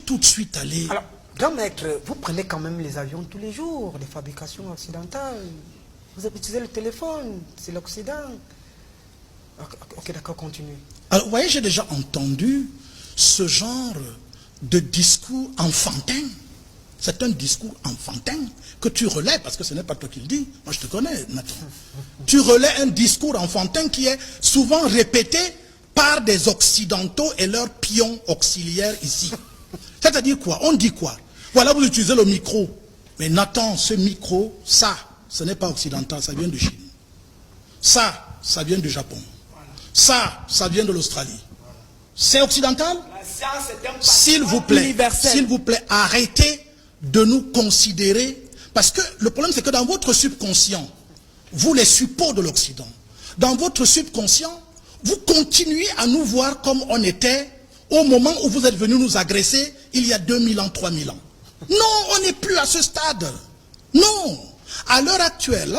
tout de suite aller... Alors, grand maître, vous prenez quand même les avions tous les jours, les fabrications occidentales. Vous utilisez le téléphone, c'est l'Occident. Ok, d'accord, continue. Alors, vous voyez, j'ai déjà entendu ce genre de discours enfantin. C'est un discours enfantin que tu relais, parce que ce n'est pas toi qui le dis. Moi, je te connais, Nathan. Tu relais un discours enfantin qui est souvent répété par des Occidentaux et leurs pions auxiliaires ici. C'est-à-dire quoi? On dit quoi? Voilà, vous utilisez le micro. Mais Nathan, ce micro, ça, ce n'est pas occidental, ça vient de Chine. Ça vient du Japon. Ça vient de l'Australie. C'est occidental? S'il vous plaît, arrêtez de nous considérer, parce que le problème c'est que dans votre subconscient, vous les suppôts de l'Occident, dans votre subconscient, vous continuez à nous voir comme on était au moment où vous êtes venus nous agresser il y a 2000 ans, 3000 ans. Non, on n'est plus à ce stade. Non. À l'heure actuelle,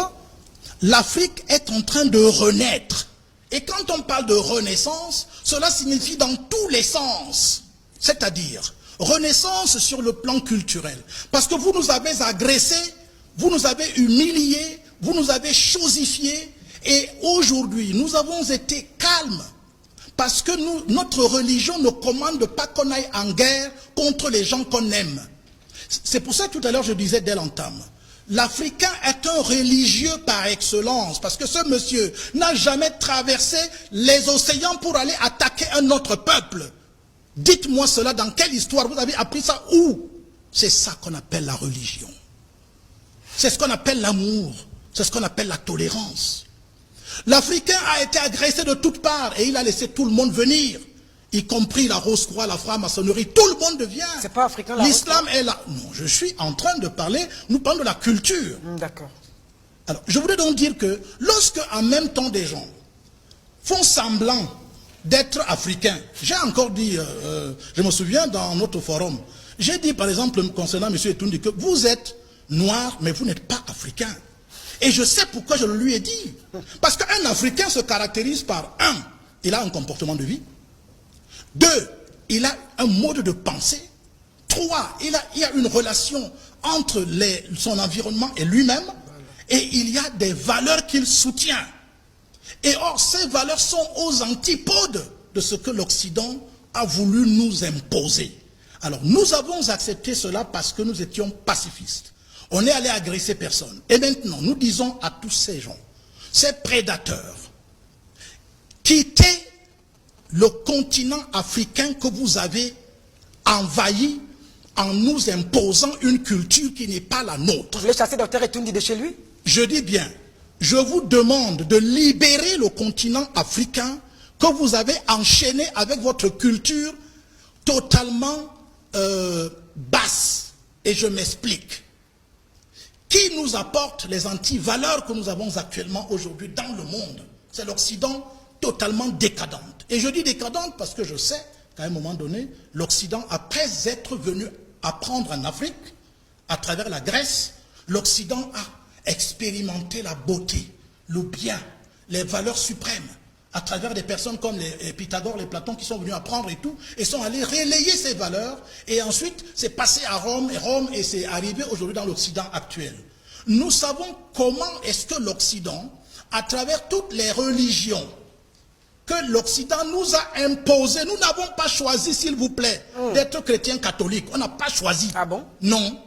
l'Afrique est en train de renaître. Et quand on parle de renaissance, cela signifie dans tous les sens. C'est-à-dire, renaissance sur le plan culturel. Parce que vous nous avez agressés, vous nous avez humiliés, vous nous avez chosifiés. Et aujourd'hui, nous avons été calmes. Parce que notre religion ne commande pas qu'on aille en guerre contre les gens qu'on aime. C'est pour ça que tout à l'heure je disais dès l'entame, l'Africain est un religieux par excellence, parce que ce monsieur n'a jamais traversé les océans pour aller attaquer un autre peuple. Dites-moi cela, dans quelle histoire vous avez appris ça? Où? C'est ça qu'on appelle la religion. C'est ce qu'on appelle l'amour. C'est ce qu'on appelle la tolérance. L'Africain a été agressé de toutes parts et il a laissé tout le monde venir, y compris la Rose-Croix, la franc-maçonnerie, tout le monde vient. C'est pas africain, l'islam est là. Non, je suis en train de parler, nous parlons de la culture. D'accord. Alors, je voudrais donc dire que lorsque en même temps des gens font semblant d'être africains, j'ai encore dit, je me souviens dans notre forum, j'ai dit par exemple concernant M. Etoundi que vous êtes noir mais vous n'êtes pas africain. Et je sais pourquoi je le lui ai dit. Parce qu'un Africain se caractérise par, un, il a un comportement de vie. Deux, il a un mode de pensée. Trois, il y a une relation entre son environnement et lui-même. Et il y a des valeurs qu'il soutient. Et or, ces valeurs sont aux antipodes de ce que l'Occident a voulu nous imposer. Alors, nous avons accepté cela parce que nous étions pacifistes. On est allé agresser personne. Et maintenant, nous disons à tous ces gens, ces prédateurs, quittez le continent africain que vous avez envahi en nous imposant une culture qui n'est pas la nôtre. Vous voulez chasser Dr Etoundi de chez lui? Je dis bien, je vous demande de libérer le continent africain que vous avez enchaîné avec votre culture totalement basse. Et je m'explique. Qui nous apporte les anti-valeurs que nous avons actuellement aujourd'hui dans le monde? C'est l'Occident totalement décadente. Et je dis décadente parce que je sais qu'à un moment donné, l'Occident, après être venu apprendre en Afrique, à travers la Grèce, l'Occident a expérimenté la beauté, le bien, les valeurs suprêmes, à travers des personnes comme les Pythagore, les Platon qui sont venus apprendre et tout, et sont allés relayer ces valeurs, et ensuite c'est passé à Rome, et c'est arrivé aujourd'hui dans l'Occident actuel. Nous savons comment est-ce que l'Occident, à travers toutes les religions que l'Occident nous a imposées, nous n'avons pas choisi, s'il vous plaît, d'être chrétien catholique. On n'a pas choisi. Ah bon? Non.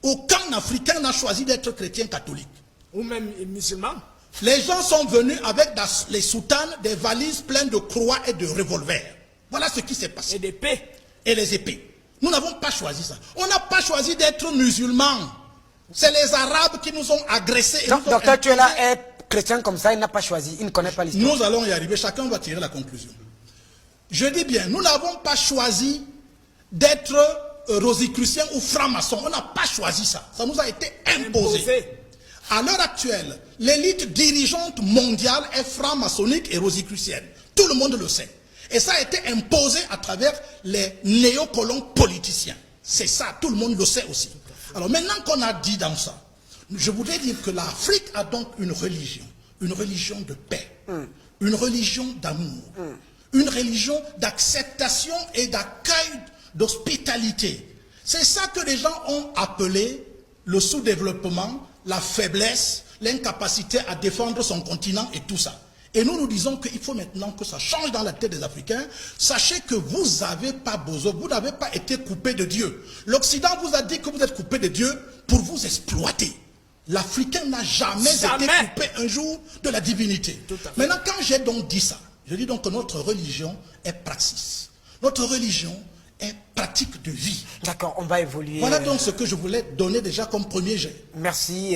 Aucun Africain n'a choisi d'être chrétien catholique. Ou même musulman. Les gens sont venus avec les soutanes, des valises pleines de croix et de revolvers. Voilà ce qui s'est passé. Et d'épées. Et les épées. Nous n'avons pas choisi ça. On n'a pas choisi d'être musulmans. C'est les Arabes qui nous ont agressés. Donc, docteur Tuela est chrétien comme ça, il n'a pas choisi, il ne connaît pas l'histoire. Nous allons y arriver, chacun va tirer la conclusion. Je dis bien, nous n'avons pas choisi d'être rosicruciens ou francs-maçons. On n'a pas choisi ça. Ça nous a été imposé. À l'heure actuelle, l'élite dirigeante mondiale est franc-maçonnique et rosicrucienne. Tout le monde le sait. Et ça a été imposé à travers les néocolons politiciens. C'est ça, tout le monde le sait aussi. Alors maintenant qu'on a dit dans ça, je voudrais dire que l'Afrique a donc une religion de paix, une religion d'amour, une religion d'acceptation et d'accueil d'hospitalité. C'est ça que les gens ont appelé le sous-développement, la faiblesse, l'incapacité à défendre son continent et tout ça. Et nous disons qu'il faut maintenant que ça change dans la tête des Africains. Sachez que vous n'avez pas besoin, vous n'avez pas été coupé de Dieu. L'Occident vous a dit que vous êtes coupé de Dieu pour vous exploiter. L'Africain n'a jamais été coupé un jour de la divinité. Maintenant, quand j'ai donc dit ça, je dis donc que notre religion est praxis. Notre religion est pratique de vie. D'accord, on va évoluer. Voilà donc ce que je voulais donner déjà comme premier jet. Merci.